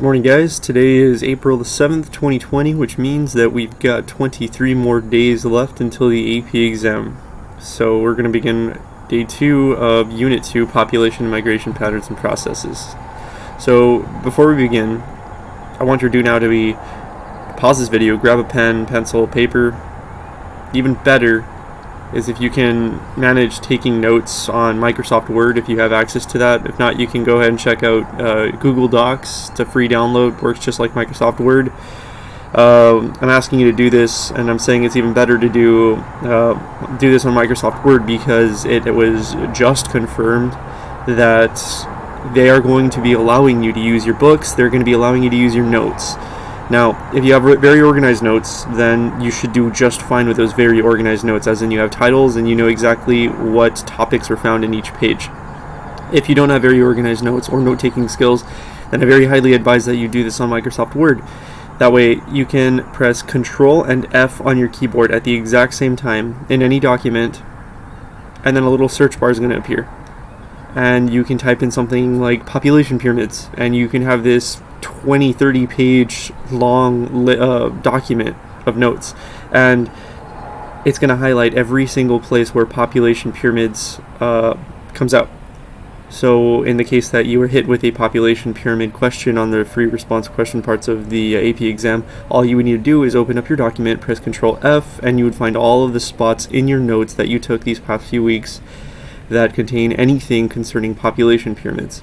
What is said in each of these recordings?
Morning, guys. Today is April the 7th, 2020, which means that we've got 23 more days left until the AP exam. So we're going to begin day 2 of Unit 2, Population and Migration Patterns and Processes. So before we begin, I want your do now to be pause this video, grab a pen, pencil, paper. Even better is if you can manage taking notes on Microsoft Word if you have access to that. If not, you can go ahead and check out Google Docs. It's a free download, works just like Microsoft Word. I'm asking you to do this, and I'm saying it's even better to do this on Microsoft Word because it was just confirmed that they are going to be allowing you to use your books. They're going to be allowing you to use your notes. Now, if you have very organized notes, then you should do just fine with those very organized notes, as in you have titles and you know exactly what topics are found in each page. If you don't have very organized notes or note-taking skills, then I very highly advise that you do this on Microsoft Word. That way, you can press Control and F on your keyboard at the exact same time in any document, and then a little search bar is going to appear. And you can type in something like population pyramids, and you can have this 20-30 page long document of notes, and it's going to highlight every single place where population pyramids comes out. So in the case that you were hit with a population pyramid question on the free response question parts of the AP exam, all you would need to do is open up your document, press Control F, and you would find all of the spots in your notes that you took these past few weeks that contain anything concerning population pyramids.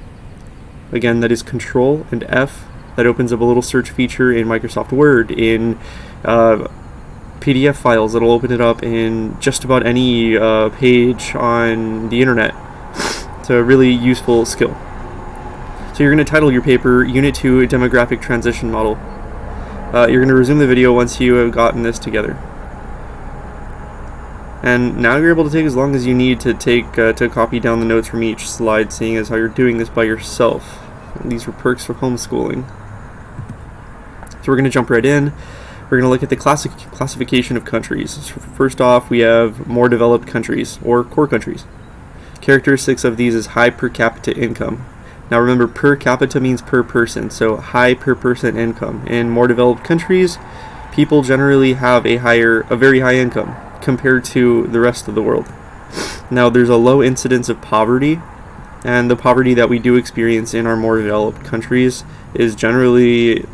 Again, that is Control and F. That opens up a little search feature in Microsoft Word. In PDF files, it'll open it up in just about any page on the internet. It's a really useful skill. So you're going to title your paper Unit 2 Demographic Transition Model. You're going to resume the video once you have gotten this together. And now you're able to take as long as you need to copy down the notes from each slide, seeing as how you're doing this by yourself. And these are perks for homeschooling. So we're going to jump right in. We're going to look at the classification of countries. So first off, we have more developed countries, or core countries. Characteristics of these is high per capita income. Now remember, per capita means per person, so high per person income. In more developed countries, people generally have a very high income compared to the rest of the world. Now there's a low incidence of poverty, and the poverty that we do experience in our more developed countries is generally,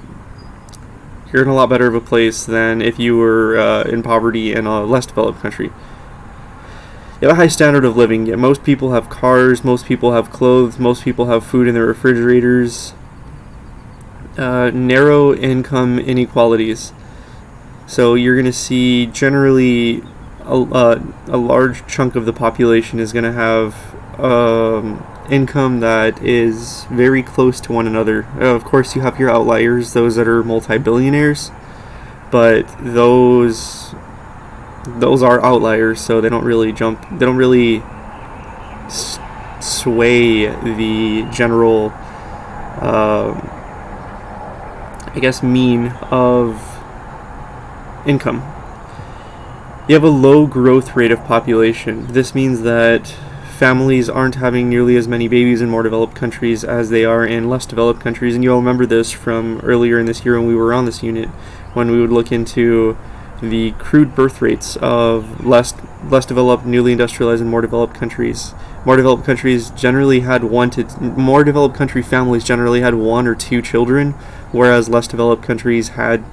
you're in a lot better of a place than if you were in poverty in a less developed country. You have a high standard of living, yet most people have cars, most people have clothes, most people have food in their refrigerators. Narrow income inequalities. So you're going to see generally a large chunk of the population is going to have income that is very close to one another. Of course, you have your outliers, those that are multi-billionaires, but those are outliers, so they don't really sway the general, mean of income. You have a low growth rate of population. This means that families aren't having nearly as many babies in more developed countries as they are in less developed countries, and you'll remember this from earlier in this year when we were on this unit, when we would look into the crude birth rates of less developed, newly industrialized, and more developed countries. More developed countries generally had more developed country families generally had 1 or 2 children, whereas less developed countries had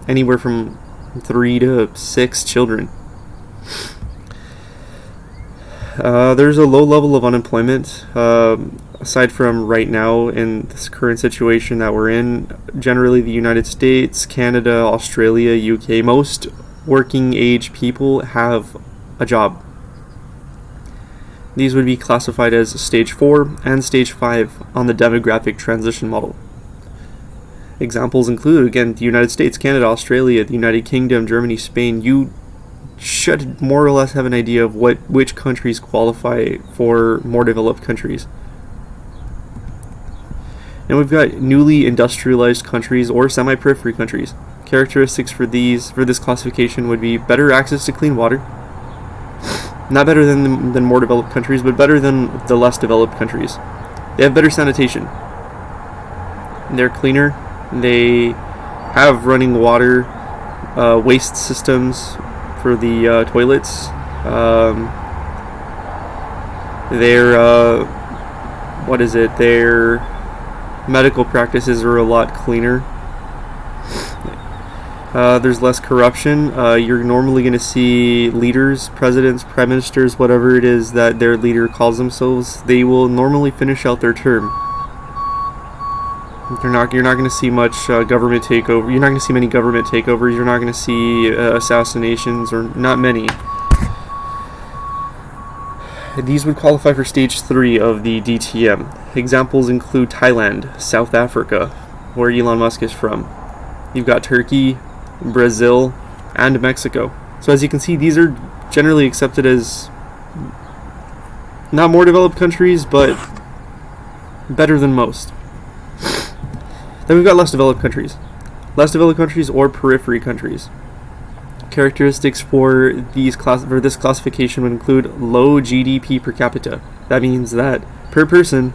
anywhere from 3 to 6 children. There's a low level of unemployment. Aside from right now in this current situation that we're in, generally the United States, Canada, Australia, UK, most working age people have a job. These would be classified as Stage 4 and Stage 5 on the demographic transition model. Examples include, again, the United States, Canada, Australia, the United Kingdom, Germany, Spain. You should more or less have an idea of which countries qualify for more developed countries. And we've got newly industrialized countries or semi-periphery countries. Characteristics for this classification would be better access to clean water. Not better than more developed countries, but better than the less developed countries. They have better sanitation. They're cleaner. They have running water, waste systems for the toilets. Their medical practices are a lot cleaner. There's less corruption. You're normally going to see leaders, presidents, prime ministers, whatever it is that their leader calls themselves, they will normally finish out their term. You're not going to see much government takeover. You're not going to see many government takeovers. You're not going to see assassinations, or not many. These would qualify for stage 3 of the DTM. Examples include Thailand, South Africa, where Elon Musk is from. You've got Turkey, Brazil, and Mexico. So as you can see, these are generally accepted as not more developed countries, but better than most. Then we've got less developed countries. Less developed countries or periphery countries. Characteristics for this classification would include low GDP per capita. That means that per person,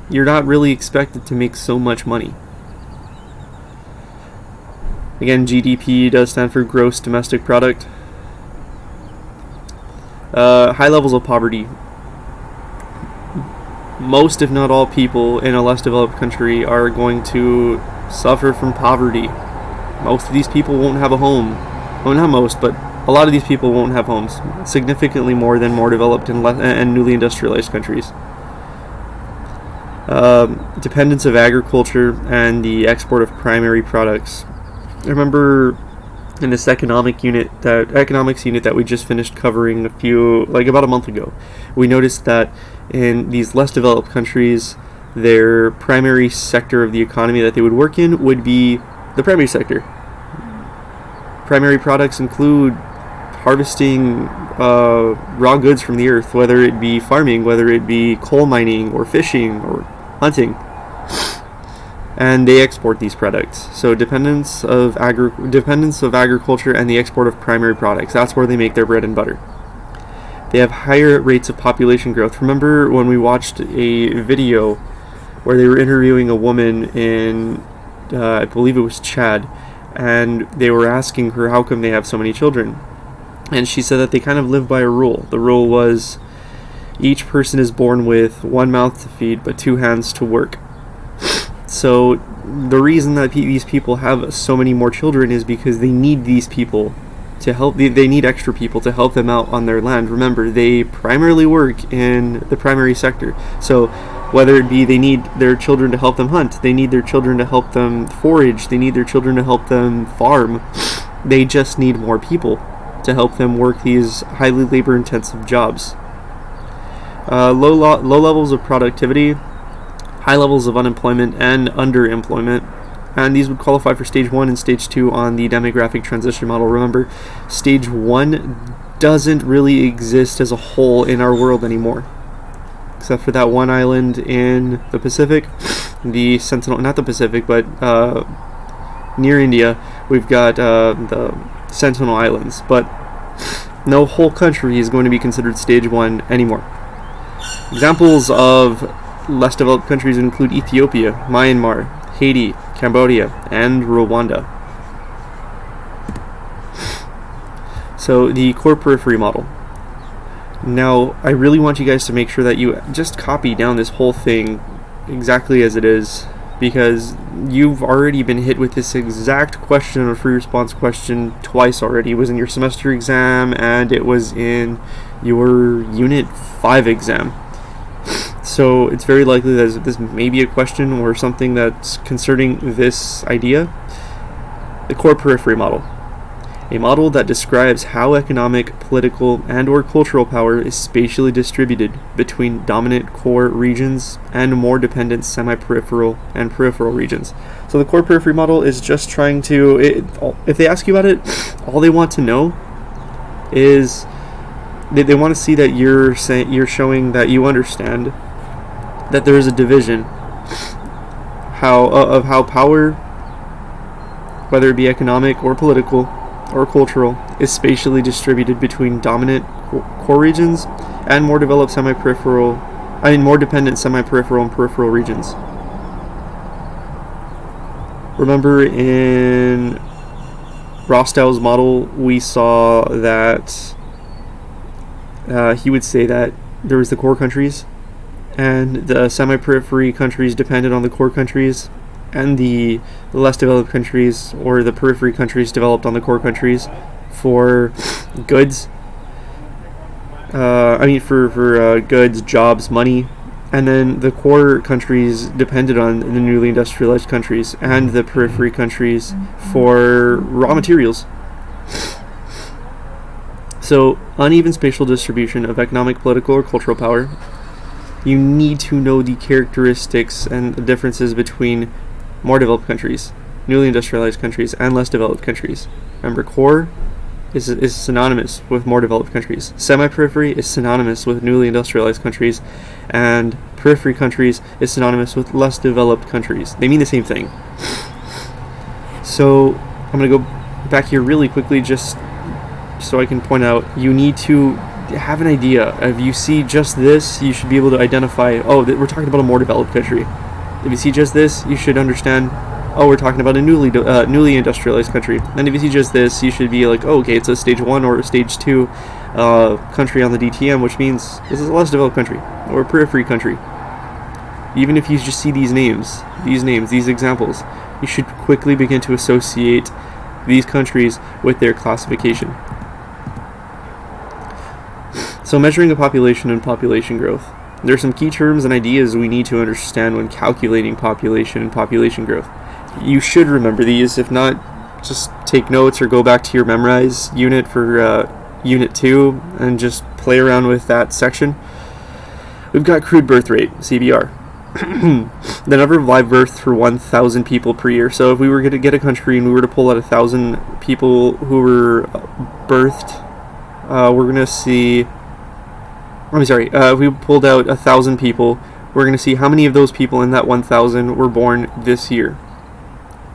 you're not really expected to make so much money. Again, GDP does stand for gross domestic product. High levels of poverty. Most, if not all, people in a less developed country are going to suffer from poverty. Most of these people won't have a home. Well, not most, but a lot of these people won't have homes. Significantly more than more developed and newly industrialized countries. Dependence of agriculture and the export of primary products. I remember in this economics unit that we just finished covering about a month ago, we noticed that in these less developed countries, their primary sector of the economy that they would work in would be the primary sector. Primary products include harvesting raw goods from the earth, whether it be farming, whether it be coal mining or fishing or hunting. And they export these products. So dependence of agriculture and the export of primary products. That's where they make their bread and butter. They have higher rates of population growth. Remember when we watched a video where they were interviewing a woman in, I believe it was Chad, and they were asking her how come they have so many children. And she said that they kind of live by a rule. The rule was each person is born with one mouth to feed but two hands to work. So the reason that these people have so many more children is because they need these people to help. They need extra people to help them out on their land. Remember, they primarily work in the primary sector. So whether it be they need their children to help them hunt, they need their children to help them forage, they need their children to help them farm, they just need more people to help them work these highly labor-intensive jobs. Low levels of productivity, high levels of unemployment and underemployment, and these would qualify for stage 1 and stage 2 on the demographic transition model. Remember, stage 1 doesn't really exist as a whole in our world anymore, except for that one island in the Pacific, the Sentinel, not the Pacific, but near India, we've got the Sentinel Islands, but no whole country is going to be considered stage 1 anymore. Examples of less developed countries include Ethiopia, Myanmar, Haiti, Cambodia, and Rwanda. So the core periphery model. Now, I really want you guys to make sure that you just copy down this whole thing exactly as it is, because you've already been hit with this exact question, a free response question, twice already. It was in your semester exam, and it was in your Unit 5 exam. So it's very likely that this may be a question or something that's concerning this idea. The core periphery model. A model that describes how economic, political, and or cultural power is spatially distributed between dominant core regions and more dependent semi-peripheral and peripheral regions. So the core periphery model is just trying to, if they ask you about it, all they want to know is they want to see that you're showing that you understand that there is a division of how power, whether it be economic or political or cultural, is spatially distributed between dominant core regions and more developed more dependent semi-peripheral and peripheral regions. Remember in Rostow's model, we saw that he would say that there was the core countries, and the semi-periphery countries depended on the core countries, and the less developed countries, or the periphery countries, developed on the core countries for goods. For goods, jobs, money, and then the core countries depended on the newly industrialized countries and the periphery countries for raw materials. So, uneven spatial distribution of economic, political, or cultural power. You need to know the characteristics and the differences between more developed countries, newly industrialized countries, and less developed countries. Remember, core is synonymous with more developed countries. Semi-periphery is synonymous with newly industrialized countries, and periphery countries is synonymous with less developed countries. They mean the same thing. So I'm going to go back here really quickly just so I can point out, you need to have an idea. If you see just this, you should be able to identify, we're talking about a more developed country. If you see just this, you should understand, we're talking about a newly industrialized country. And if you see just this, you should be like, okay, it's a stage 1 or a stage 2 country on the DTM, which means this is a less developed country or a periphery country. Even if you just see these names, these examples, you should quickly begin to associate these countries with their classification. So measuring a population and population growth. There are some key terms and ideas we need to understand when calculating population and population growth. You should remember these. If not, just take notes or go back to your memorize unit for Unit 2 and just play around with that section. We've got crude birth rate, CBR. The number of live births for 1,000 people per year. So if we were going to get a country and we were to pull out 1,000 people who were birthed, we're going to see... if we pulled out 1,000 people, we're going to see how many of those people in that 1,000 were born this year.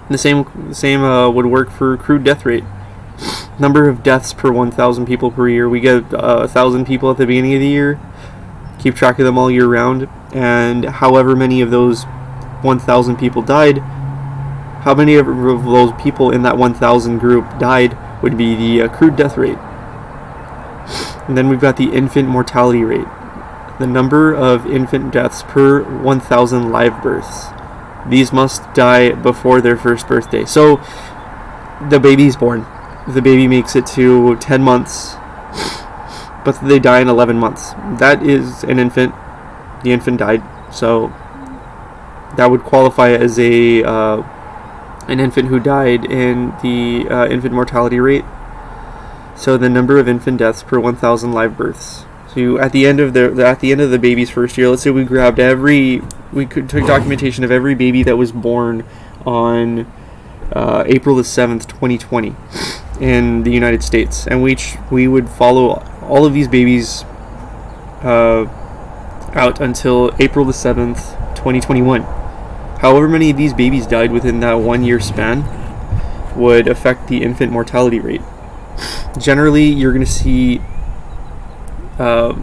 The same would work for crude death rate. Number of deaths per 1,000 people per year. We get 1,000 people at the beginning of the year, keep track of them all year round, and however many of those 1,000 people died, how many of those people in that 1,000 group died would be the crude death rate. And then we've got the infant mortality rate, the number of infant deaths per 1,000 live births. These must die before their first birthday. So the baby's born. The baby makes it to 10 months, but they die in 11 months. That is an infant. The infant died. So that would qualify as an infant who died in the infant mortality rate. So the number of infant deaths per 1,000 live births. So at the end of the baby's first year, let's say we took documentation of every baby that was born on April the 7th, 2020 in the United States, and we would follow all of these babies out until April the 7th, 2021. However many of these babies died within that 1 year span would affect the infant mortality rate. Generally, you're going to see we're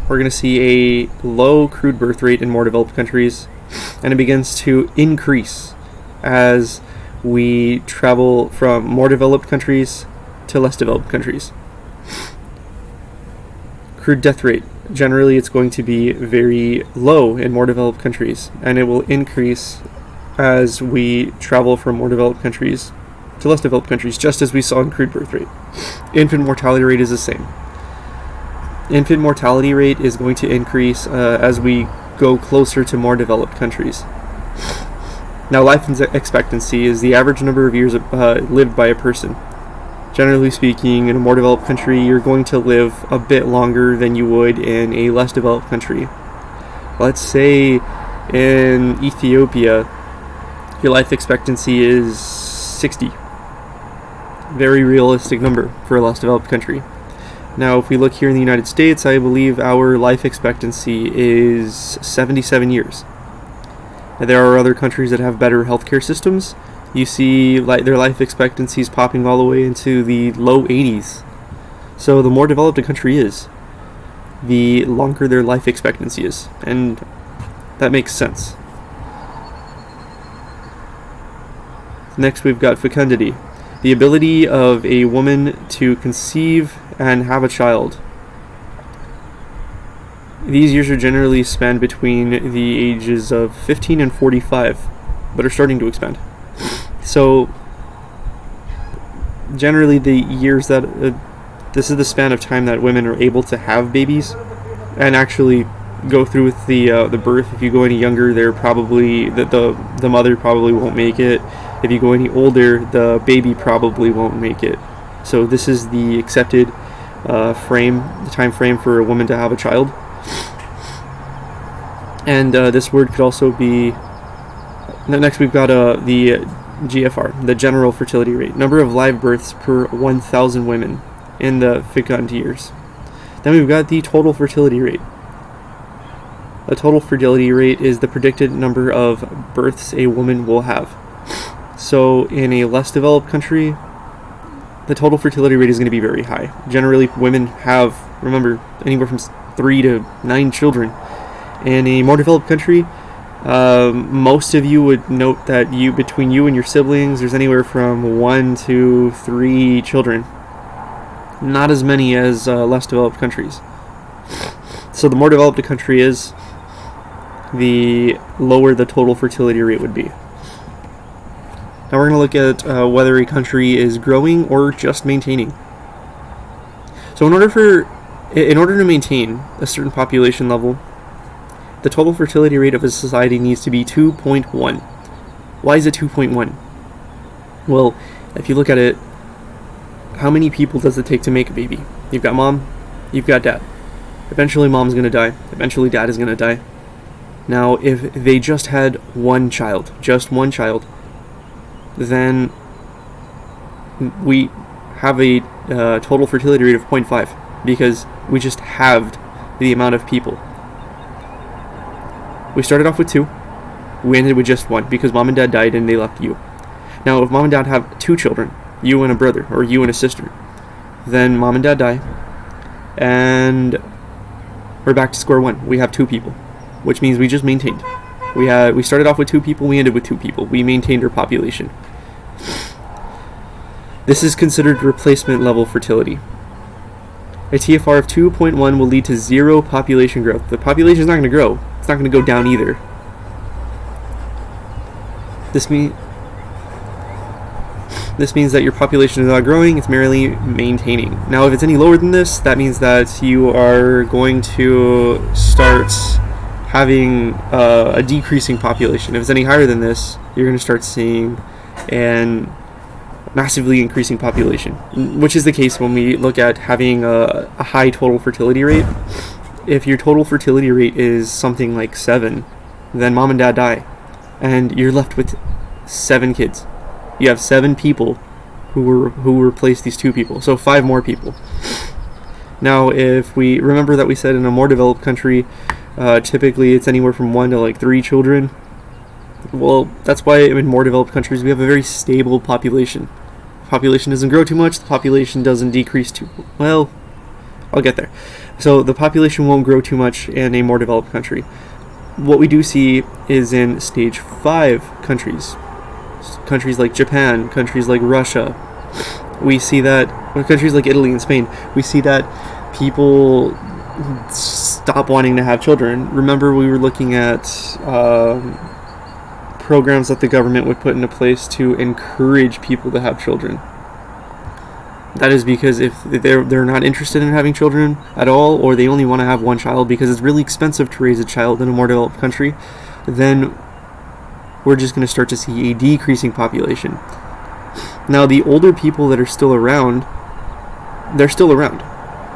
going to see a low crude birth rate in more developed countries, and it begins to increase as we travel from more developed countries to less developed countries. Crude death rate, generally it's going to be very low in more developed countries, and it will increase as we travel from more developed countries to less developed countries, just as we saw in crude birth rate. Infant mortality rate is the same. Infant mortality rate is going to increase as we go closer to more developed countries. Now, life expectancy is the average number of years lived by a person. Generally speaking, in a more developed country, you're going to live a bit longer than you would in a less developed country. Let's say in Ethiopia, your life expectancy is 60. Very realistic number for a less developed country. Now, if we look here in the United States, I believe our life expectancy is 77 years. Now, there are other countries that have better healthcare systems. You see their life expectancies popping all the way into the low 80s. So the more developed a country is, the longer their life expectancy is. And that makes sense. Next, we've got fecundity, the ability of a woman to conceive and have a child. These years are generally spanned between the ages of 15 and 45, but are starting to expand. So, generally the years that, this is the span of time that women are able to have babies and actually go through with the birth. If you go any younger, they're probably, the mother probably won't make it. If you go any older, the baby probably won't make it. So this is the accepted the time frame for a woman to have a child. And this word could also be, next we've got the GFR, the general fertility rate, number of live births per 1,000 women in the fecund years. Then we've got the total fertility rate. A total fertility rate is the predicted number of births a woman will have. So in a less developed country, the total fertility rate is going to be very high. Generally, women have, remember, anywhere from 3 to 9 children. In a more developed country, most of you would note that between you and your siblings, there's anywhere from 1 to 3 children. Not as many as less developed countries. So the more developed a country is, the lower the total fertility rate would be. Now we're going to look at whether a country is growing or just maintaining. So in order to maintain a certain population level, the total fertility rate of a society needs to be 2.1. Why is it 2.1? Well, if you look at it, how many people does it take to make a baby? You've got mom, you've got dad. Eventually mom's going to die. Eventually dad is going to die. Now, if they just had just one child, then we have a total fertility rate of 0.5 because we just halved the amount of people. We started off with 2. We ended with just 1 because mom and dad died and they left you. Now, if mom and dad have 2 children, you and a brother, or you and a sister, then mom and dad die, and we're back to square one. We have 2 people, which means we just maintained. We started off with 2 people, we ended with 2 people. We maintained our population. This is considered replacement level fertility. A TFR of 2.1 will lead to 0 population growth. The population is not going to grow. It's not going to go down either. This means that your population is not growing, it's merely maintaining. Now, if it's any lower than this, that means that you are going to start having a decreasing population. If it's any higher than this, you're going to start seeing an massively increasing population, which is the case when we look at having a high total fertility rate. If your total fertility rate is something like 7, then mom and dad die, and you're left with 7 kids. You have 7 people who replace these 2 people, so 5 more people. Now, if we remember that we said in a more developed country, typically it's anywhere from 1 to like 3 children. Well, that's why in more developed countries we have a very stable population. The population doesn't grow too much, the population doesn't decrease too well. I'll get there. So the population won't grow too much in a more developed country. What we do see is in stage 5 countries like Japan, countries like Russia, we see that, or countries like Italy and Spain, we see that people stop wanting to have children. Remember, we were looking at programs that the government would put into place to encourage people to have children. That is because if they're not interested in having children at all, or they only want to have 1 child because it's really expensive to raise a child in a more developed country, then we're just going to start to see a decreasing population. Now, the older people that are still around, they're still around.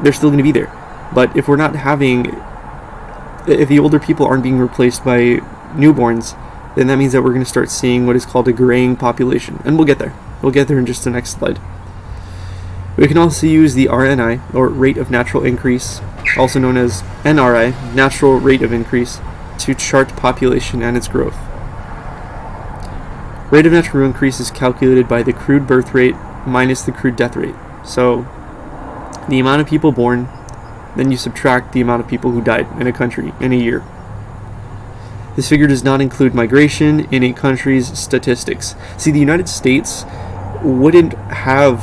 They're still going to be there. But if the older people aren't being replaced by newborns, then that means that we're going to start seeing what is called a graying population. And we'll get there. We'll get there in just the next slide. We can also use the RNI, or rate of natural increase, also known as NRI, natural rate of increase, to chart population and its growth. Rate of natural increase is calculated by the crude birth rate minus the crude death rate. So, the amount of people born, then you subtract the amount of people who died in a country in a year. This figure does not include migration in a country's statistics. See, the United States wouldn't have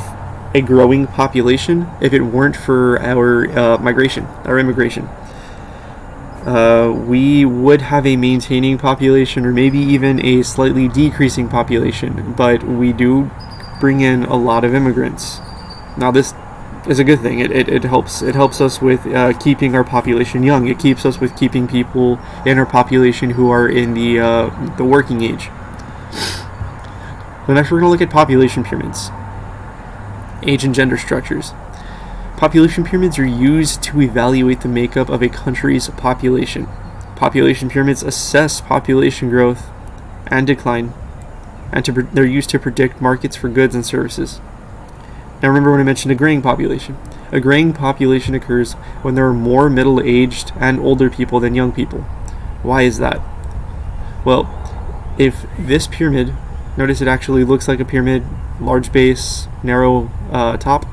a growing population if it weren't for our immigration. We would have a maintaining population, or maybe even a slightly decreasing population, but we do bring in a lot of immigrants. Now, this is a good thing. It helps us with keeping our population young. It keeps us with keeping people in our population who are in the working age. So next, we're going to look at population pyramids, age and gender structures. Population pyramids are used to evaluate the makeup of a country's population. Population pyramids assess population growth and decline, and they're used to predict markets for goods and services. Now, remember when I mentioned a graying population? A graying population occurs when there are more middle-aged and older people than young people. Why is that? Well, if this pyramid, notice it actually looks like a pyramid, large base, narrow top.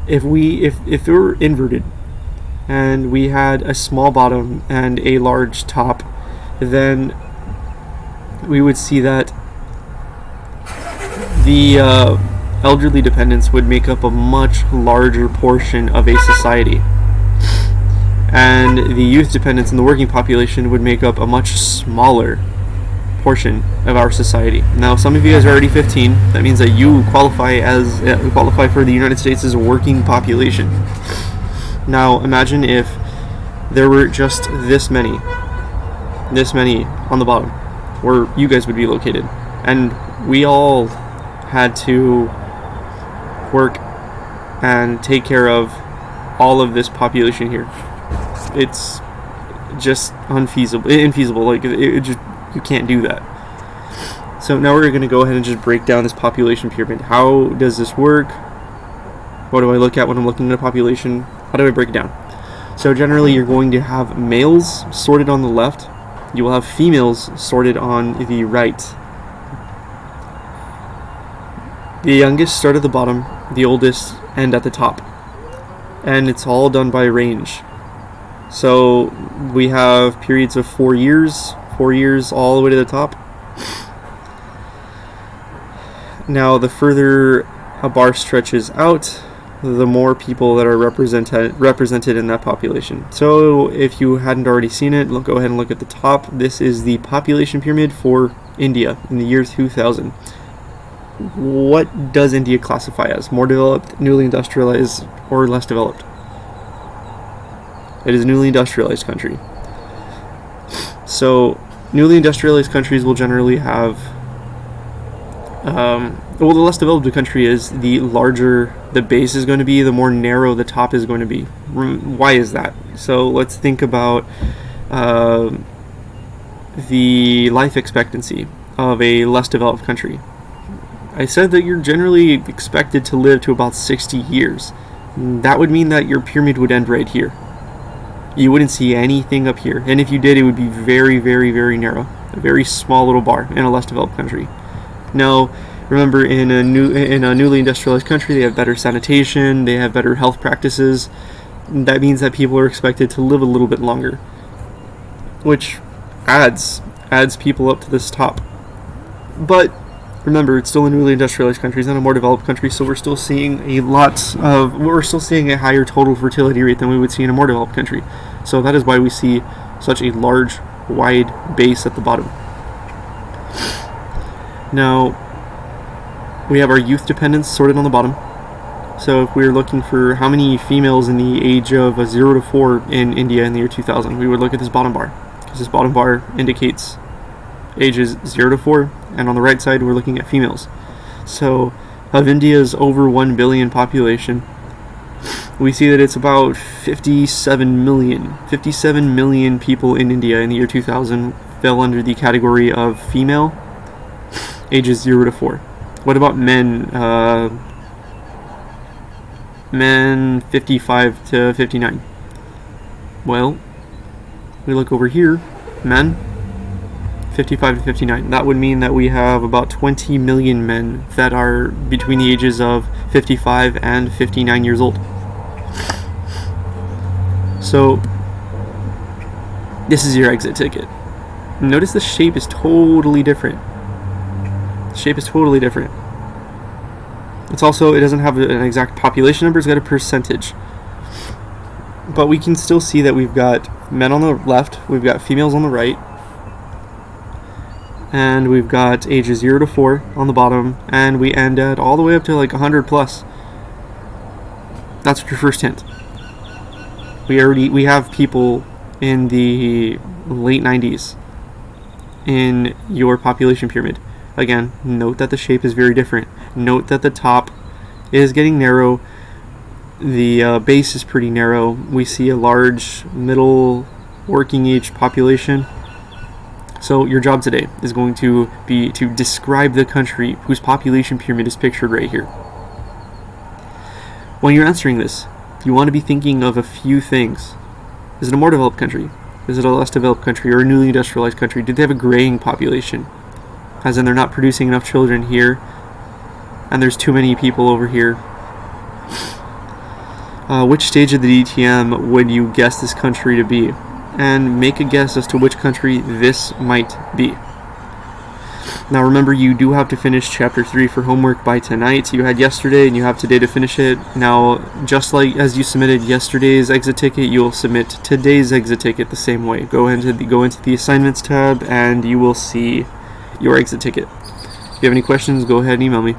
If it were inverted and we had a small bottom and a large top, then we would see that the elderly dependents would make up a much larger portion of a society, and the youth dependents in the working population would make up a much smaller portion of our society. Now, some of you guys are already 15. That means that you qualify for the United States as a working population. Now, imagine if there were just this many on the bottom, where you guys would be located, and we all had to work and take care of all of this population here. It's just infeasible. Like, you can't do that. So now we're going to go ahead and just break down this population pyramid. How does this work? What do I look at when I'm looking at a population? How do I break it down? So generally, you're going to have males sorted on the left. You will have females sorted on the right. The youngest start at the bottom, the oldest end at the top. And it's all done by range. So we have periods of 4 years all the way to the top. Now, the further a bar stretches out, the more people that are represented in that population. So if you hadn't already seen it, go ahead and look at the top. This is the population pyramid for India in the year 2000. What does India classify as? More developed, newly industrialized, or less developed? It is a newly industrialized country. So newly industrialized countries will generally have the less developed the country is, the larger the base is going to be, the more narrow the top is going to be. Why is that? So let's think about the life expectancy of a less developed country. I said that you're generally expected to live to about 60 years. That would mean that your pyramid would end right here. You wouldn't see anything up here, and if you did, it would be very, very, very narrow, a very small little bar in a less developed country. Now, remember, in a newly industrialized country, they have better sanitation, they have better health practices. That means that people are expected to live a little bit longer, which adds people up to this top. But remember, it's still a newly industrialized country, it's not a more developed country, so we're still seeing a higher total fertility rate than we would see in a more developed country. So that is why we see such a large, wide base at the bottom. Now, we have our youth dependents sorted on the bottom. So if we were looking for how many females in the age of 0 to 4 in India in the year 2000, we would look at this bottom bar, because this bottom bar indicates ages 0 to 4, and on the right side we're looking at females. So of India's over 1 billion population, we see that it's about 57 million people in India in the year 2000 fell under the category of female, ages 0 to 4. What about men? Men 55 to 59. Well, we look over here, men 55 to 59. That would mean that we have about 20 million men that are between the ages of 55 and 59 years old. So this is your exit ticket. Notice the shape is totally different. The shape is totally different. It's also, it doesn't have an exact population number, it's got a percentage. But we can still see that we've got men on the left, we've got females on the right, and we've got ages 0 to 4 on the bottom, and we end at all the way up to like 100 plus. That's your first hint. We have people in the late 90s in your population pyramid. Again, note that the shape is very different. Note that the top is getting narrow. The base is pretty narrow. We see a large middle working age population. So your job today is going to be to describe the country whose population pyramid is pictured right here. When you're answering this, you want to be thinking of a few things. Is it a more developed country? Is it a less developed country or a newly industrialized country? Did they have a graying population? As in they're not producing enough children here and there's too many people over here. Which stage of the DTM would you guess this country to be? And make a guess as to which country this might be. Now remember, you do have to finish chapter 3 for homework by tonight. You had yesterday and you have today to finish it. Now, just like as you submitted yesterday's exit ticket, you'll submit today's exit ticket the same way. Go into the assignments tab and you will see your exit ticket. If you have any questions, go ahead and email me.